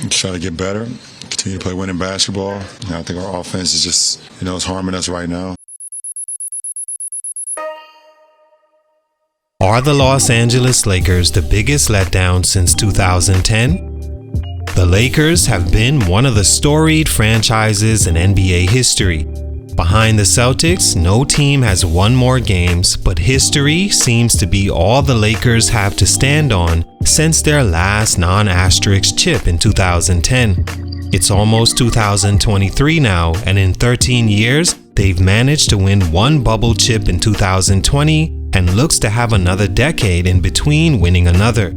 try to get better, continue to play winning basketball. And I think our offense is just, it's harming us right now. Are the Los Angeles Lakers the biggest letdown since 2010? The Lakers have been one of the storied franchises in NBA history. Behind the Celtics, no team has won more games, but history seems to be all the Lakers have to stand on since their last non-asterisk chip in 2010. It's almost 2023 now, and in 13 years, they've managed to win one bubble chip in 2020 and looks to have another decade in between winning another.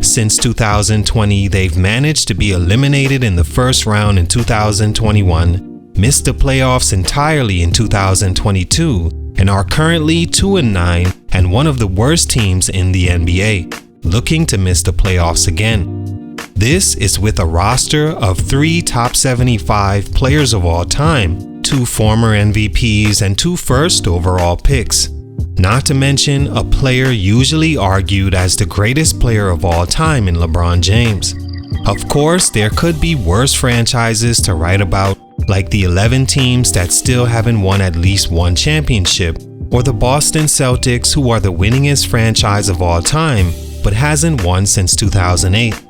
Since 2020, they've managed to be eliminated in the first round in 2021, missed the playoffs entirely in 2022, and are currently 2-9 and one of the worst teams in the NBA, looking to miss the playoffs again. This is with a roster of 3 top 75 players of all time, 2 former MVPs, and 2 first overall picks. Not to mention a player usually argued as the greatest player of all time in Lebron James. Of course, there could be worse franchises to write about, like the 11 teams that still haven't won at least one championship, or the Boston Celtics, who are the winningest franchise of all time, but hasn't won since 2008.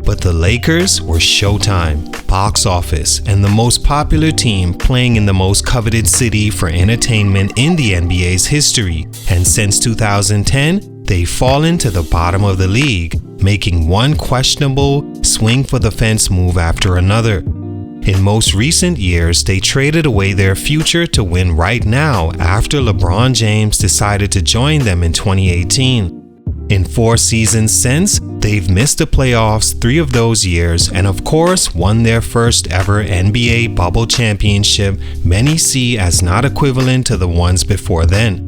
But the Lakers were Showtime, box office, and the most popular team playing in the most coveted city for entertainment in the NBA's history. And since 2010, they've fallen to the bottom of the league, making one questionable swing for the fence move after another. In most recent years, they traded away their future to win right now after LeBron James decided to join them in 2018. In 4 seasons since, they've missed the playoffs 3 of those years and of course won their first ever NBA bubble championship many see as not equivalent to the ones before then.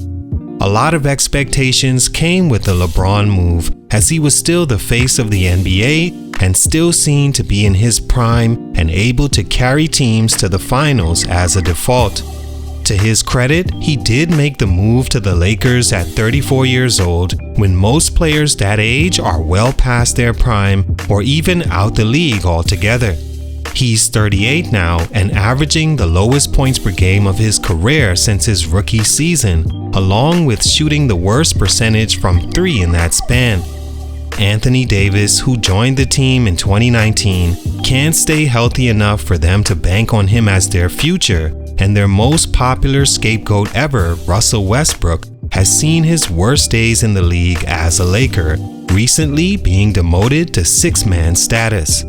A lot of expectations came with the LeBron move as he was still the face of the NBA and still seen to be in his prime and able to carry teams to the finals as a default. To his credit, he did make the move to the Lakers at 34 years old, when most players that age are well past their prime or even out the league altogether. He's 38 now and averaging the lowest points per game of his career since his rookie season, along with shooting the worst percentage from 3 in that span. Anthony Davis, who joined the team in 2019, can't stay healthy enough for them to bank on him as their future, and their most popular scapegoat ever, Russell Westbrook, has seen his worst days in the league as a Laker, recently being demoted to 6-man status.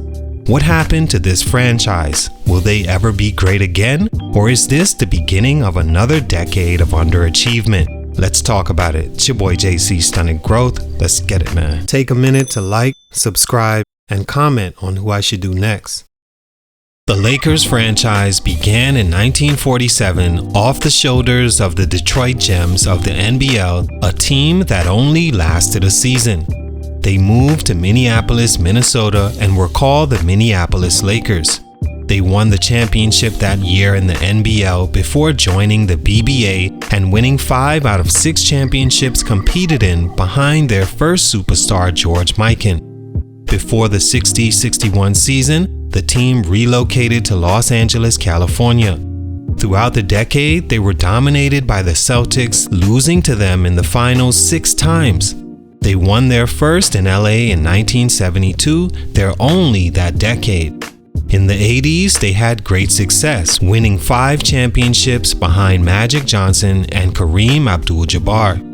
What happened to this franchise? Will they ever be great again? Or is this the beginning of another decade of underachievement? Let's talk about it. It's your boy JC, Stunted Growth. Let's get it, man. Take a minute to like, subscribe, and comment on who I should do next. The Lakers franchise began in 1947 off the shoulders of the Detroit Gems of the NBL, a team that only lasted a season. They moved to Minneapolis, Minnesota, and were called the Minneapolis Lakers. They won the championship that year in the NBL before joining the BBA and winning 5 out of 6 championships competed in behind their first superstar George Mikan. Before the 60-61 season, the team relocated to Los Angeles, California. Throughout the decade, they were dominated by the Celtics, losing to them in the finals 6 times. They won their first in LA in 1972, their only that decade. In the 80s, they had great success, winning 5 championships behind Magic Johnson and Kareem Abdul-Jabbar.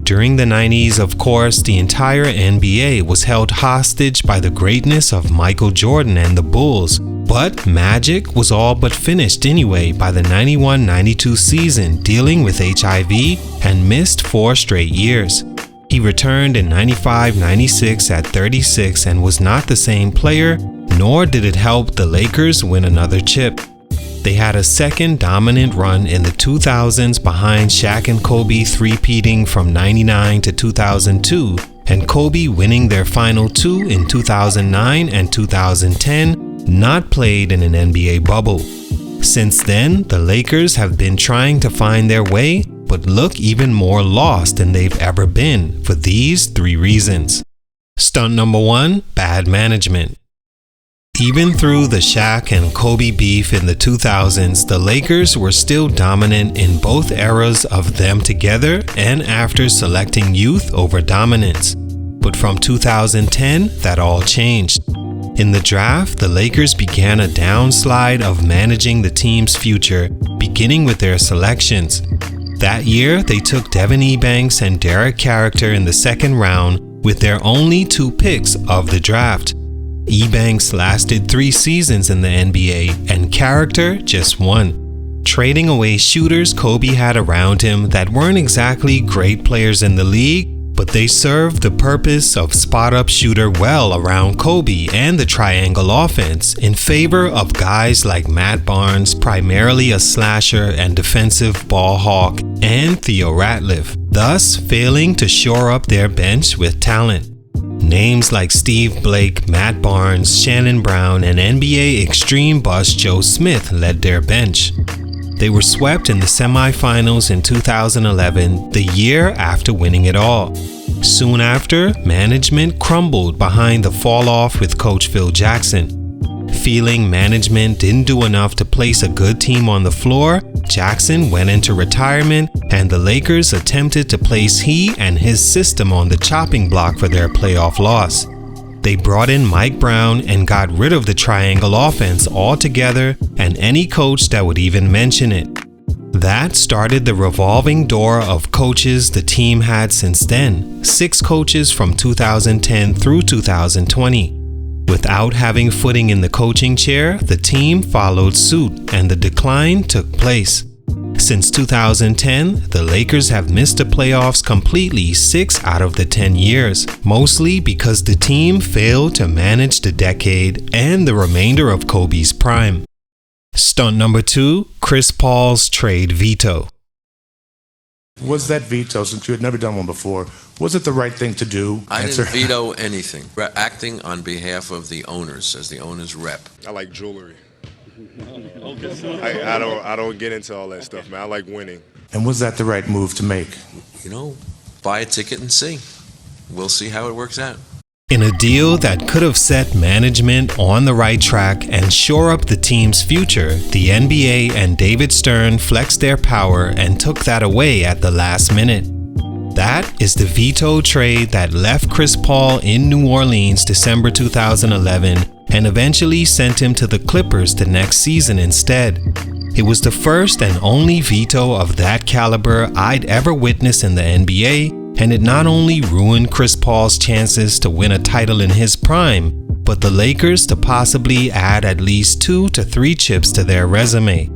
During the 90s, of course, the entire NBA was held hostage by the greatness of Michael Jordan and the Bulls, but Magic was all but finished anyway by the 91-92 season, dealing with HIV and missed 4 straight years. He returned in 95-96 at 36 and was not the same player, nor did it help the Lakers win another chip. They had a second dominant run in the 2000s behind Shaq and Kobe three-peating from 99 to 2002, and Kobe winning their final 2 in 2009 and 2010, not played in an NBA bubble. Since then, the Lakers have been trying to find their way, but look even more lost than they've ever been for these 3 reasons. Stunt number 1, bad management. Even through the Shaq and Kobe beef in the 2000s, the Lakers were still dominant in both eras of them together and after selecting youth over dominance. But from 2010, that all changed. In the draft, the Lakers began a downslide of managing the team's future, beginning with their selections. That year, they took Devin Ebanks and Derek Caracter in the second round with their only 2 picks of the draft. Ebanks lasted 3 seasons in the NBA and Caracter just 1, trading away shooters Kobe had around him that weren't exactly great players in the league, but they served the purpose of spot-up shooter well around Kobe and the triangle offense in favor of guys like Matt Barnes, primarily a slasher and defensive ball hawk, and Theo Ratliff, thus failing to shore up their bench with talent. Names like Steve Blake, Matt Barnes, Shannon Brown, and NBA extreme bust Joe Smith led their bench. They were swept in the semifinals in 2011, the year after winning it all. Soon after, management crumbled behind the fall-off with coach Phil Jackson. Feeling management didn't do enough to place a good team on the floor, Jackson went into retirement and the Lakers attempted to place he and his system on the chopping block for their playoff loss. They brought in Mike Brown and got rid of the triangle offense altogether and any coach that would even mention it. That started the revolving door of coaches the team had since then, 6 coaches from 2010 through 2020. Without having footing in the coaching chair, the team followed suit and the decline took place. Since 2010, the Lakers have missed the playoffs completely 6 out of the 10 years, mostly because the team failed to manage the decade and the remainder of Kobe's prime. Stunt number 2, Chris Paul's trade veto. Was that veto, since you had never done one before, was it the right thing to do? I didn't veto anything. We're acting on behalf of the owners, as the owners' rep. I like jewelry. I don't get into all that stuff, man. I like winning. And was that the right move to make? You know, buy a ticket and see. We'll see how it works out. In a deal that could have set management on the right track and shore up the team's future, the NBA and David Stern flexed their power and took that away at the last minute. That is the veto trade that left Chris Paul in New Orleans December 2011 and eventually sent him to the Clippers the next season instead. It was the first and only veto of that caliber I'd ever witnessed in the NBA, and it not only ruined Chris Paul's chances to win a title in his prime, but the Lakers to possibly add at least 2 to 3 chips to their resume.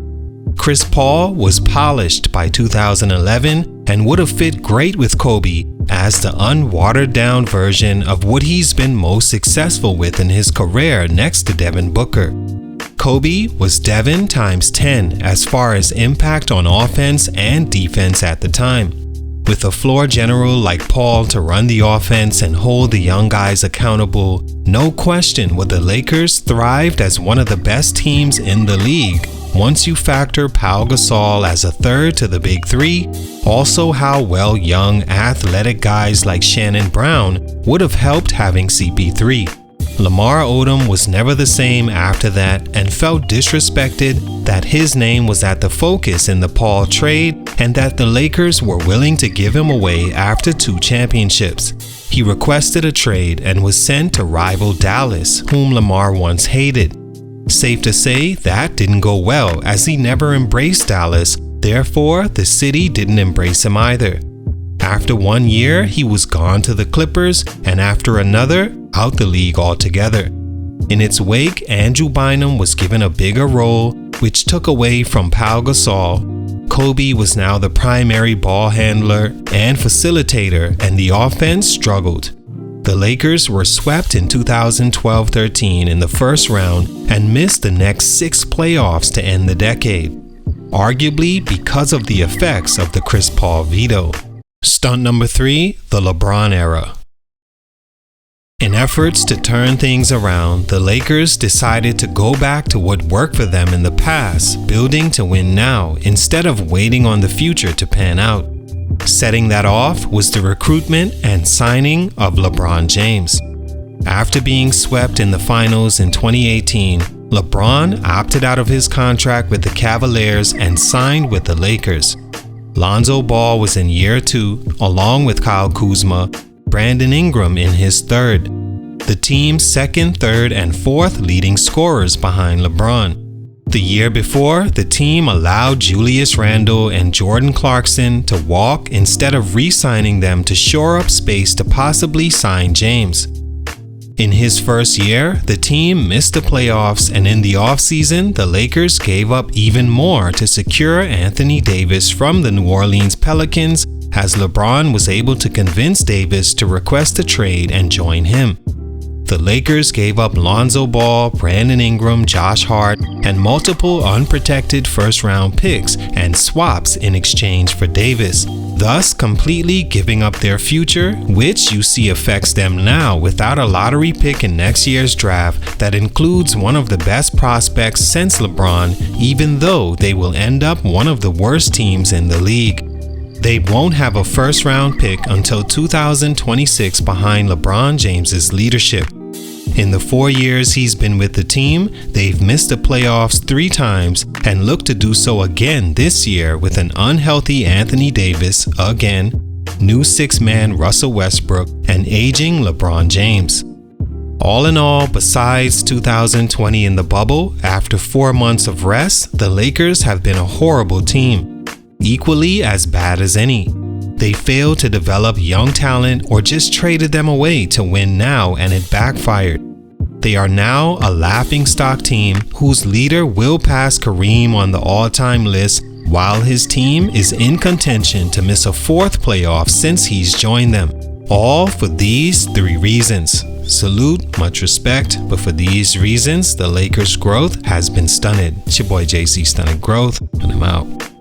Chris Paul was polished by 2011 and would have fit great with Kobe as the unwatered down version of what he's been most successful with in his career next to Devin Booker. Kobe was Devin times 10 as far as impact on offense and defense at the time. With a floor general like Paul to run the offense and hold the young guys accountable, no question would the Lakers thrived as one of the best teams in the league. Once you factor Pau Gasol as a third to the big 3, also how well young athletic guys like Shannon Brown would have helped having CP3. Lamar Odom was never the same after that and felt disrespected that his name was at the focus in the Paul trade and that the Lakers were willing to give him away after 2 championships. He requested a trade and was sent to rival Dallas, whom Lamar once hated. Safe to say that didn't go well as he never embraced Dallas, therefore the city didn't embrace him either. After 1 year, he was gone to the Clippers, and after another, out the league altogether. In its wake, Andrew Bynum was given a bigger role, which took away from Pau Gasol. Kobe was now the primary ball handler and facilitator, and the offense struggled. The Lakers were swept in 2012-13 in the first round and missed the next 6 playoffs to end the decade, arguably because of the effects of the Chris Paul veto. Stunt number 3, the LeBron era. In efforts to turn things around, the Lakers decided to go back to what worked for them in the past, building to win now instead of waiting on the future to pan out. Setting that off was the recruitment and signing of LeBron James. After being swept in the finals in 2018, LeBron opted out of his contract with the Cavaliers and signed with the Lakers. Lonzo Ball was in year 2, along with Kyle Kuzma, Brandon Ingram in his third. The team's second, third, and fourth leading scorers behind LeBron. The year before, the team allowed Julius Randle and Jordan Clarkson to walk instead of re-signing them to shore up space to possibly sign James. In his first year, the team missed the playoffs, and in the offseason, the Lakers gave up even more to secure Anthony Davis from the New Orleans Pelicans, as LeBron was able to convince Davis to request a trade and join him. The Lakers gave up Lonzo Ball, Brandon Ingram, Josh Hart, and multiple unprotected first-round picks and swaps in exchange for Davis, thus completely giving up their future, which you see affects them now without a lottery pick in next year's draft that includes one of the best prospects since LeBron, even though they will end up one of the worst teams in the league. They won't have a first-round pick until 2026 behind LeBron James's leadership. In the 4 years he's been with the team, they've missed the playoffs 3 times and look to do so again this year with an unhealthy Anthony Davis again, new six-man Russell Westbrook, and aging LeBron James. All in all, besides 2020 in the bubble, after 4 months of rest, the Lakers have been a horrible team, equally as bad as any. They failed to develop young talent or just traded them away to win now, and it backfired. They are now a laughingstock team whose leader will pass Kareem on the all-time list, while his team is in contention to miss a 4th playoff since he's joined them. All for these 3 reasons. Salute, much respect, but for these reasons, the Lakers' growth has been stunted. It's your boy JC, Stunted Growth, and I'm out.